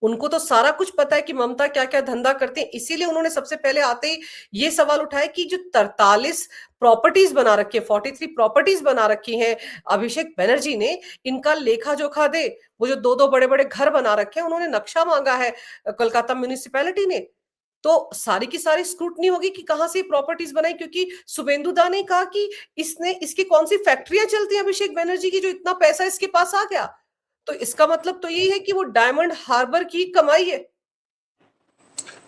उनको तो सारा कुछ पता है कि ममता क्या-क्या धंधा करती हैं। इसीलिए उन्होंने सबसे पहले आते ही ये सवाल उठाया कि जो 43 प्रॉपर्टीज़ बना रखी है, 43 प्रॉपर्टीज़ बना रखी हैं अभिषेक बनर्जी ने, इनका लेखा-जोखा दे। वो जो 2-2 बड़े-बड़े घर बना रखे हैं, उन्होंने नक्शा माँगा है कोलकाता म्युनिसिपैलिटी ने। तो सारी की सारी स्क्रूटनी होगी कि कहाँ से ये प्रॉपर्टीज बनाई, क्योंकि शुभेंदु दा ने कहा कि इसने इसकी कौन सी फैक्ट्रियां चलती हैं अभिषेक बनर्जी की जो इतना पैसा इसके पास आ गया। तो इसका मतलब तो यही है कि वो डायमंड हार्बर की कमाई है।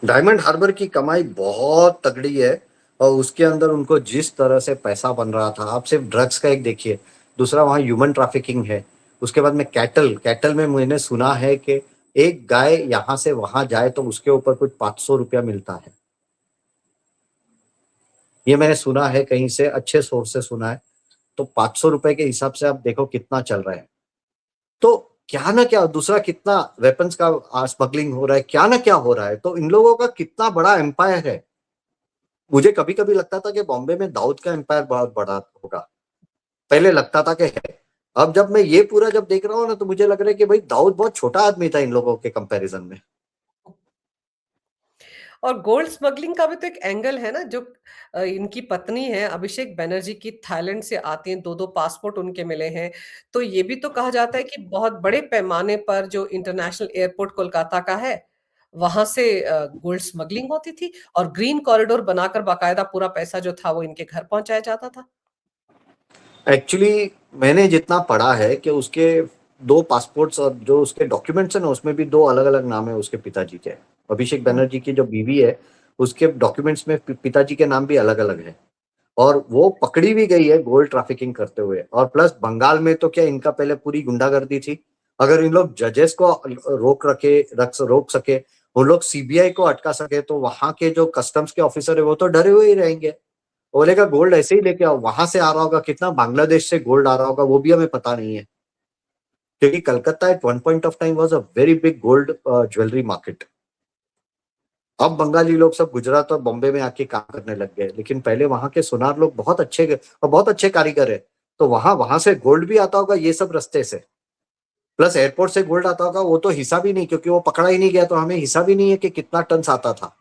डायमंड हार्बर की कमाई बहुत तगड़ी है। और उसके अंदर उनको जिस तरह से पैसा बन रहा था, आप सिर्फ ड्रग्स का एक देखिए, दूसरा वहां ह्यूमन ट्रैफिकिंग है। उसके बाद में कैटल कैटल में मैंने सुना है कि एक गाय यहां से वहां जाए तो उसके ऊपर कुछ 500 रुपया मिलता है। ये मैंने सुना है, कहीं से अच्छे सोर्स से सुना है। तो 500 रुपए के हिसाब से आप देखो कितना चल रहा है। तो क्या ना क्या, दूसरा कितना वेपन्स का स्मगलिंग हो रहा है, क्या ना क्या हो रहा है। तो इन लोगों का कितना बड़ा एम्पायर है। मुझे कभी कभी लगता था कि बॉम्बे में दाऊद का एम्पायर बहुत बड़ा होगा। पहले लगता था कि है। अब जब मैं ये पूरा जब देख रहा हूँ ना, तो मुझे लग रहा है कि भाई दाऊद बहुत छोटा आदमी था इन लोगों के कंपैरिजन में। और गोल्ड स्मगलिंग का भी तो एक एंगल है ना, जो इनकी पत्नी है अभिषेक बनर्जी की, थाईलैंड से आती हैं, 2-2 पासपोर्ट उनके मिले हैं। तो ये भी तो कहा जाता है कि बहुत बड़े पैमाने पर जो इंटरनेशनल एयरपोर्ट कोलकाता का है, वहां से गोल्ड स्मगलिंग होती थी और ग्रीन कॉरिडोर बनाकर बाकायदा पूरा पैसा जो था वो इनके घर पहुंचाया जाता था। एक्चुअली मैंने जितना पढ़ा है कि उसके दो पासपोर्ट्स और जो उसके डॉक्यूमेंट्स है ना, उसमें भी दो अलग अलग नाम है उसके पिताजी के। अभिषेक हुँ। बनर्जी की जो बीवी है, उसके डॉक्यूमेंट्स में पिताजी के नाम भी अलग अलग है। और वो पकड़ी भी गई है गोल्ड ट्रैफिकिंग करते हुए। और प्लस बंगाल में तो क्या इनका पहले पूरी गुंडागर्दी थी। अगर इन लोग जजेस को रोक सके, उन लोग सीबीआई को अटका सके, तो वहां के जो कस्टम्स के ऑफिसर है वो तो डरे हुए ही रहेंगे। वो बोलेगा गोल्ड ऐसे ही लेके आओ, वहां से आ रहा होगा, कितना बांग्लादेश से गोल्ड आ रहा होगा वो भी हमें पता नहीं है। क्योंकि Calcutta at one point of time was a very big gold jewellery market. अब बंगाली लोग सब गुजरात और बॉम्बे में आके काम करने लग गए, लेकिन पहले वहां के सोनार लोग बहुत अच्छे और बहुत अच्छे कारीगर है। तो वहां वहां से गोल्ड भी आता होगा ये सब रास्ते से। प्लस एयरपोर्ट से गोल्ड आता होगा, वो तो हिसाब ही नहीं, क्योंकि वो पकड़ा ही नहीं गया, तो हमें हिसाब ही नहीं है कि कितना टन आता था।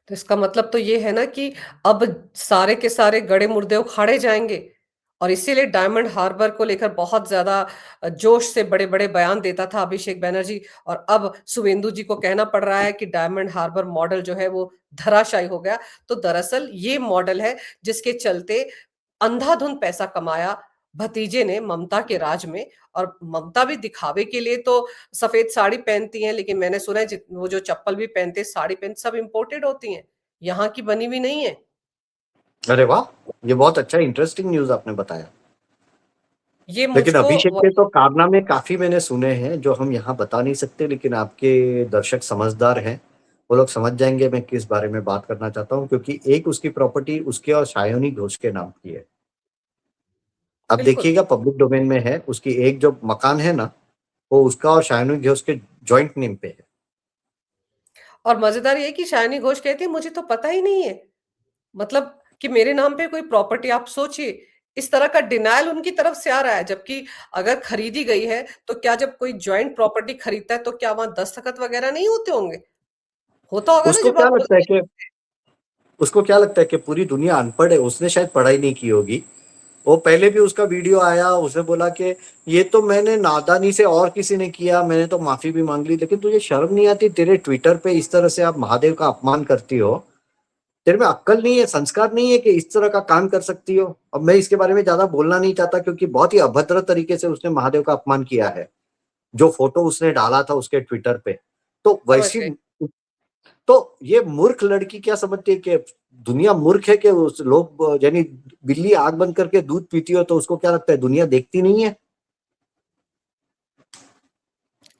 तो इसका मतलब तो ये है ना कि अब सारे के सारे गड़े मुर्दे उखाड़े जाएँगे और इसीलिए डायमंड हार्बर को लेकर बहुत ज़्यादा जोश से बड़े-बड़े बयान देता था अभिषेक बैनर्जी और अब शुवेंदु जी को कहना पड़ रहा है कि डायमंड हार्बर मॉडल जो है वो धराशायी हो गया। तो दरअसल ये मॉडल है जिसके चलते अंधाधुंध पैसा कमाया भतीजे ने ममता के राज में और ममता भी दिखावे के लिए तो सफेद साड़ी पहनती हैं, लेकिन मैंने सुना है वो जो चप्पल भी पहनते, साड़ी पहनते सब इम्पोर्टेड होती हैं, यहाँ की बनी हुई नहीं है। अरे वाह, ये बहुत अच्छा इंटरेस्टिंग न्यूज आपने बताया। ये लेकिन मुझको अभिषेक के तो कारनामे काफी मैंने सुने हैं जो हम यहाँ बता नहीं सकते, लेकिन आपके दर्शक समझदार हैं, वो लोग समझ जाएंगे मैं किस बारे में बात करना चाहता हूँ, क्योंकि एक उसकी प्रॉपर्टी उसके और सायोनी घोष के नाम की है। अब बिल्कुल। देखिएगा पब्लिक डोमेन में है, उसकी एक जो मकान है ना, वो उसका और सायोनी घोष के जॉइंट नेम पे है। और मजेदार ये है कि शायनी घोष कहती है मुझे तो पता ही नहीं है, मतलब कि मेरे नाम पे कोई प्रॉपर्टी। आप सोचिए इस तरह का डिनायल उनकी तरफ से आ रहा है, जबकि अगर खरीदी गई है तो क्या जब कोई जॉइंट प्रॉपर्टी खरीदता है तो क्या वहां दस्तखत वगैरह नहीं होते होंगे? होता होगा ना उसको जब क्या आप लगता है कि उसको क्या लगता है कि पूरी दुनिया अनपढ़ है, उसने शायद पढ़ाई नहीं की होगी। वो पहले भी उसका वीडियो आया, उसने बोला कि ये तो मैंने नादानी से और किसी ने किया, मैंने तो माफी भी मांग ली, लेकिन तुझे शर्म नहीं आती? तेरे ट्विटर पे इस तरह से आप महादेव का अपमान करती हो, तेरे में अक्ल नहीं है, संस्कार नहीं है कि इस तरह का काम कर सकती हो। अब मैं इसके बारे में ज्यादा बोलना नहीं चाहता, क्योंकि बहुत ही अभद्र तरीके से उसने महादेव का अपमान किया है, जो फोटो उसने डाला था उसके ट्विटर पे। तो समझ वैसी गए। तो ये मूर्ख लड़की क्या समझती है कि दुनिया मूर्ख है, कि उस लोग यानी बिल्ली आग बंद करके दूध पीती हो तो उसको क्या लगता है दुनिया देखती नहीं है?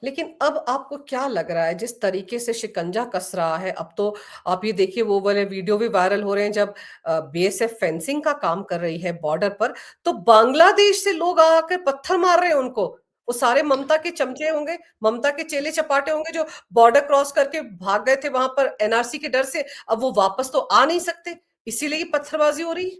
लेकिन अब आपको क्या लग रहा है जिस तरीके से शिकंजा कस रहा है, अब तो आप ये देखिए वो वाले वीडियो भी वायरल हो रहे हैं जब बीएसएफ फेंसिंग का काम कर रही है बॉर्डर पर, तो बांग्लादेश से लोग आकर पत्थर मार रहे हैं उनको। वो सारे ममता के चमचे होंगे, ममता के चेले चपाटे होंगे जो बॉर्डर क्रॉस करके भाग गए थे वहां पर एनआरसी के डर से, अब वो वापस तो आ नहीं सकते, इसीलिए ये पत्थरबाजी हो रही है।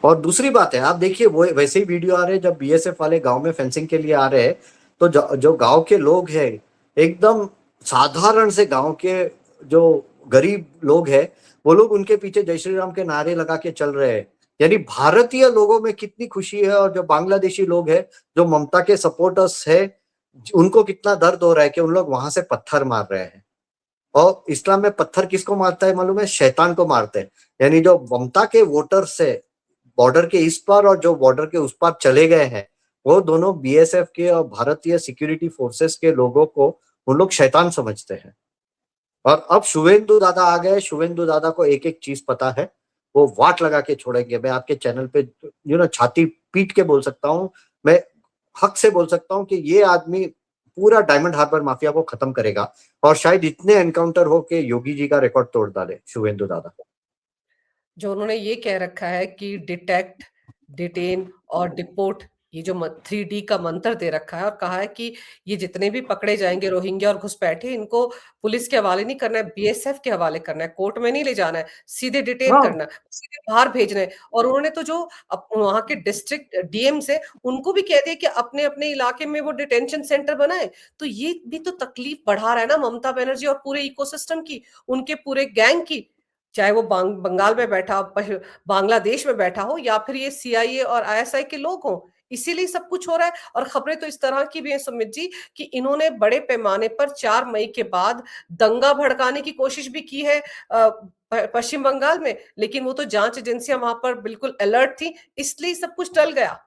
और दूसरी बात है, आप देखिए वो वैसे ही वीडियो आ रहे हैं जब बीएसएफ वाले गांव में फेंसिंग के लिए आ रहे हैं, तो जो गांव के लोग हैं, एकदम साधारण से गांव के जो गरीब लोग हैं, वो लोग उनके पीछे जय श्री राम के नारे लगा के चल रहे हैं। यानी भारतीय लोगों में कितनी खुशी है, और जो बांग्लादेशी लोग हैं, जो ममता के सपोर्टर्स है, उनको कितना दर्द हो रहा है कि उन लोग वहां से पत्थर मार रहे हैं। और इस्लाम में पत्थर किसको मारता है मालूम है? शैतान को मारते हैं। यानी जो ममता के वोटर्स है बॉर्डर के इस पार और जो बॉर्डर के उस पार चले गए हैं, वो दोनों बीएसएफ के और भारतीय सिक्योरिटी फोर्सेस के लोगों को उन लोग शैतान समझते हैं। और अब शुवेंदु दादा आ गए, शुवेंदु दादा को एक एक चीज पता है, वो वाट लगा के छोड़ेंगे। मैं आपके चैनल पे छाती पीट के बोल सकता हूँ, मैं हक से बोल सकता हूँ कि ये आदमी पूरा डायमंड हार्बर माफिया को खत्म करेगा, और शायद इतने एनकाउंटर हो के योगी जी का रिकॉर्ड तोड़ डाले शुवेंदु दादा। जो उन्होंने ये कह रखा है कि डिटेक्ट, डिटेन और डिपोर्ट, ये जो 3D का मंत्र दे रखा है और कहा है कि ये जितने भी पकड़े जाएंगे रोहिंग्या और घुसपैठे, इनको पुलिस के हवाले नहीं करना है, बीएसएफ के हवाले करना है, कोर्ट में नहीं ले जाना है, सीधे डिटेन हाँ, करना है, सीधे बाहर भेजना है। और उन्होंने तो जो वहां के डिस्ट्रिक्ट डीएम से उनको भी कह दिया कि अपने अपने इलाके में वो डिटेंशन सेंटर बनाए। तो ये भी तो तकलीफ बढ़ा रहा है ना ममता बनर्जी और पूरे इकोसिस्टम की, उनके पूरे गैंग की, चाहे वो बंगाल में बैठा, बांग्लादेश में बैठा हो या फिर ये सीआईए और आईएसआई के लोग हों। इसीलिए सब कुछ हो रहा है। और खबरें तो इस तरह की भी हैं सुमित जी कि इन्होंने बड़े पैमाने पर 4 मई के बाद दंगा भड़काने की कोशिश भी की है पश्चिम बंगाल में, लेकिन वो तो जांच एजेंसियां वहां पर बिल्कुल अलर्ट थी, इसलिए सब कुछ टल गया।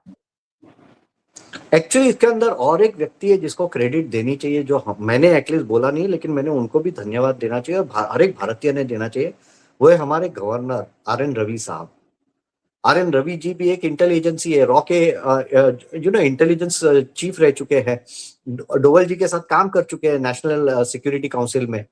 एक्चुअली इसके अंदर और एक व्यक्ति है जिसको क्रेडिट देनी चाहिए, जो मैंने एटलीस्ट बोला नहीं, लेकिन मैंने उनको भी धन्यवाद देना चाहिए और हर एक भारतीय ने देना चाहिए। वो है हमारे गवर्नर आर एन रवि साहब। आर एन रवि जी भी एक इंटेल एजेंसी है, रॉ के इंटेलिजेंस चीफ रह चुके हैं, डोवल जी के साथ काम कर चुके हैं नेशनल सिक्योरिटी काउंसिल में।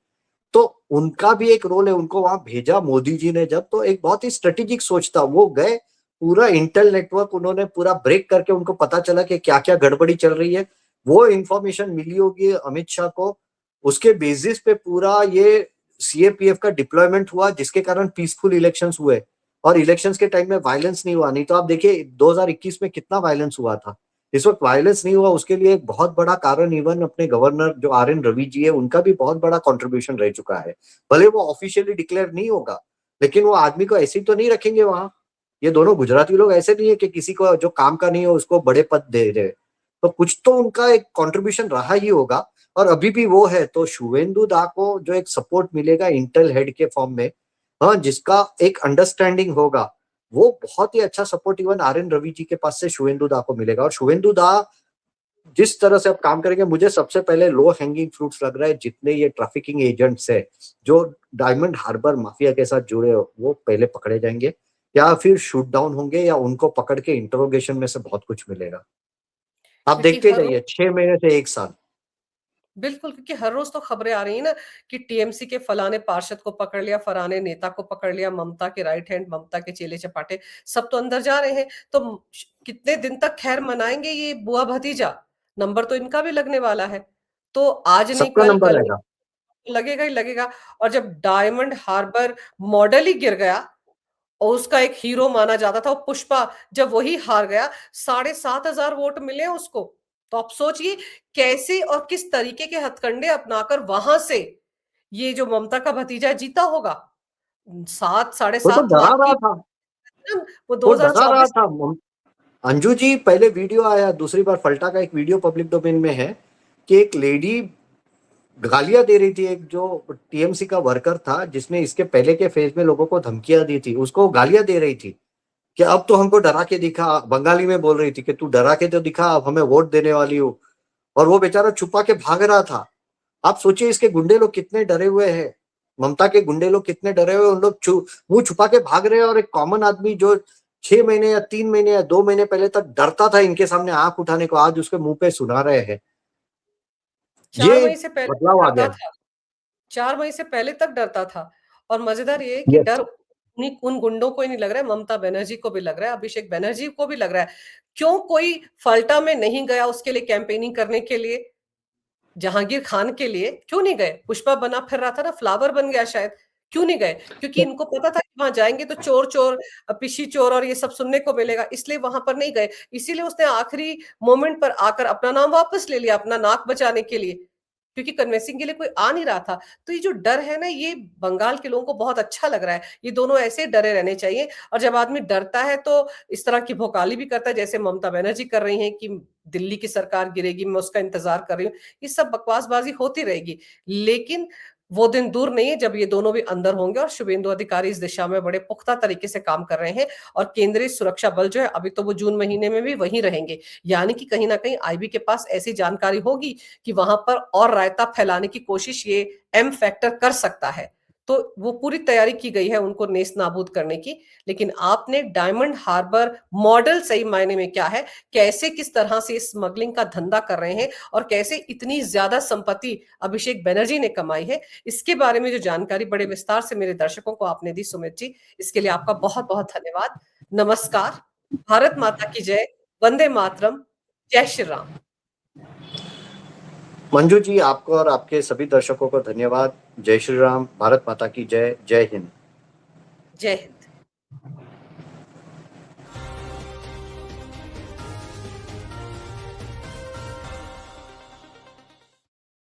तो उनका भी एक रोल है, उनको वहां भेजा मोदी जी ने जब, तो एक बहुत ही स्ट्रेटेजिक सोच था। वो गए, पूरा इंटेल नेटवर्क उन्होंने पूरा ब्रेक करके, उनको पता चला कि क्या क्या गड़बड़ी चल रही है, वो इंफॉर्मेशन मिली होगी अमित शाह को, उसके बेसिस पे पूरा ये सीएपीएफ का डिप्लॉयमेंट हुआ, जिसके कारण पीसफुल इलेक्शंस हुए। और इलेक्शंस के टाइम में वायलेंस नहीं हुआ, नहीं तो आप देखिए 2021 में कितना वायलेंस हुआ था। इस वक्त वायलेंस नहीं हुआ, उसके लिए एक बहुत बड़ा कारण इवन अपने गवर्नर जो RN रवि जी है उनका भी बहुत बड़ा कंट्रीब्यूशन रह चुका है। भले वो ऑफिशियली डिक्लेयर नहीं होगा, लेकिन वो आदमी को ऐसे ही तो नहीं रखेंगे वहां। ये दोनों गुजराती लोग ऐसे नहीं है कि किसी को जो काम का नहीं हो उसको बड़े पद दे रहे, तो कुछ तो उनका एक कंट्रीब्यूशन रहा ही होगा। और अभी भी वो है, तो शुवेंदु दा को जो एक सपोर्ट मिलेगा इंटेल हेड के फॉर्म में, हाँ, जिसका एक अंडरस्टैंडिंग होगा, वो बहुत ही अच्छा support even RN Ravi ji के पास से शुवेंदु दा को मिलेगा। और शुवेंदु दा जिस तरह से अब काम करेंगे, मुझे सबसे पहले लो हैंगिंग फ्रूट्स लग रहा है, जितने ये ट्रैफिकिंग एजेंट्स है जो डायमंड हार्बर माफिया के साथ जुड़े हो, वो पहले पकड़े जाएंगे, या फिर शूट डाउन होंगे, या उनको पकड़ के इंटरोगेशन में से बहुत कुछ मिलेगा। आप क्योंकि देखते हर जाइए 6 महीने से 1 साल। बिल्कुल, क्योंकि हर रोज तो खबरें आ रही है ना कि टीएमसी के फलाने पार्षद को पकड़ लिया, फलाने नेता को पकड़ लिया, ममता के राइट हैंड, ममता के चेले चपाटे सब तो अंदर जा रहे हैं। तो कितने दिन तक खैर मनाएंगे ये बुआ भतीजा? नंबर तो इनका भी लगने वाला है। तो आज नहीं सबका कल, नंबर कल नहीं आएगा। लगेगा ही लगेगा। और जब डायमंड हार्बर मॉडल ही गिर गया और उसका एक हीरो माना जाता था वो पुष्पा, जब वही हार गया, 7,500 वोट मिले उसको। तो आप सोचिए कैसे और किस तरीके के हथकंडे अपनाकर वहां से ये जो ममता का भतीजा जीता होगा। सात साढ़े वो तो सात डरा लाख रहा की था। वो वो डरा रहा 2024। था। अंजू जी, पहले वीडियो आया, दूसरी बार फल्टा का एक वीडियो पब्लिक डोमेन में है कि एक लेडी गालियां दे रही थी, एक जो TMC का वर्कर था जिसने इसके पहले के फेज में लोगों को धमकियां दी थी, उसको गालियां दे रही थी कि अब तो हमको डरा के दिखा, बंगाली में बोल रही थी कि तू डरा के तो दिखा, अब हमें वोट देने वाली हो। और वो बेचारा छुपा के भाग रहा था। आप सोचिए इसके गुंडे लोग कितने डरे हुए हैं, ममता के गुंडे लोग कितने डरे हुए, उन लोग मुंह छुपा के भाग रहे हैं। और एक कॉमन आदमी जो 6 महीने या 3 महीने या 2 महीने पहले तक डरता था इनके सामने आंख उठाने को, आज उसके मुंह पे सुना रहे हैं। 4 ये मई से पहले बदलाव आ डरता गया। था। 4 मई से पहले तक डरता था। और मजेदार ये है कि यस। डर उन्हीं उन गुंडों को ही नहीं लग रहा है, ममता बनर्जी को भी लग रहा है, अभिषेक बनर्जी को भी लग रहा है। क्यों कोई फल्टा में नहीं गया उसके लिए कैंपेनिंग करने के लिए? जहांगीर खान के लिए क्यों नहीं गए? पुष्पा बना फिर रहा था ना, फ्लावर बन गया शायद। क्यों नहीं गए? क्योंकि इनको पता था कि वहां जाएंगे तो चोर चोर, पिशी चोर और ये सब सुनने को मिलेगा, इसलिए वहां पर नहीं गए। इसीलिए उसने आखिरी मोमेंट पर आकर अपना नाम वापस ले लिया, अपना नाक बचाने के लिए, क्योंकि कन्विंसिंग के लिए कोई आ नहीं रहा था। तो ये जो डर है ना, ये बंगाल के लोगों को बहुत अच्छा लग रहा है। ये दोनों ऐसे डरे रहने चाहिए। और जब आदमी डरता है तो इस तरह की भोकाली भी करता है, जैसे ममता बनर्जी कर रही हैं कि दिल्ली की सरकार गिरेगी, मैं उसका इंतजार कर रही हूँ। ये सब बकवासबाजी होती रहेगी, लेकिन वो दिन दूर नहीं है जब ये दोनों भी अंदर होंगे। और शुभेंदु अधिकारी इस दिशा में बड़े पुख्ता तरीके से काम कर रहे हैं। और केंद्रीय सुरक्षा बल जो है, अभी तो वो जून महीने में भी वहीं रहेंगे, यानी कि कहीं ना कहीं IB के पास ऐसी जानकारी होगी कि वहां पर और रायता फैलाने की कोशिश ये M फैक्टर कर सकता है। तो वो पूरी तैयारी की गई है उनको नेस्त नाबूद करने की। लेकिन आपने डायमंड हार्बर मॉडल सही मायने में क्या है, कैसे किस तरह से स्मगलिंग का धंधा कर रहे हैं और कैसे इतनी ज्यादा संपत्ति अभिषेक बनर्जी ने कमाई है, इसके बारे में जो जानकारी बड़े विस्तार से मेरे दर्शकों को आपने दी सुमित जी, इसके लिए आपका बहुत बहुत धन्यवाद। नमस्कार। भारत माता की जय। वंदे मातरम। जय श्री राम। मंजू जी, आपको और आपके सभी दर्शकों को धन्यवाद। जय श्री राम, भारत माता की जय, जय हिंद। जय हिंद।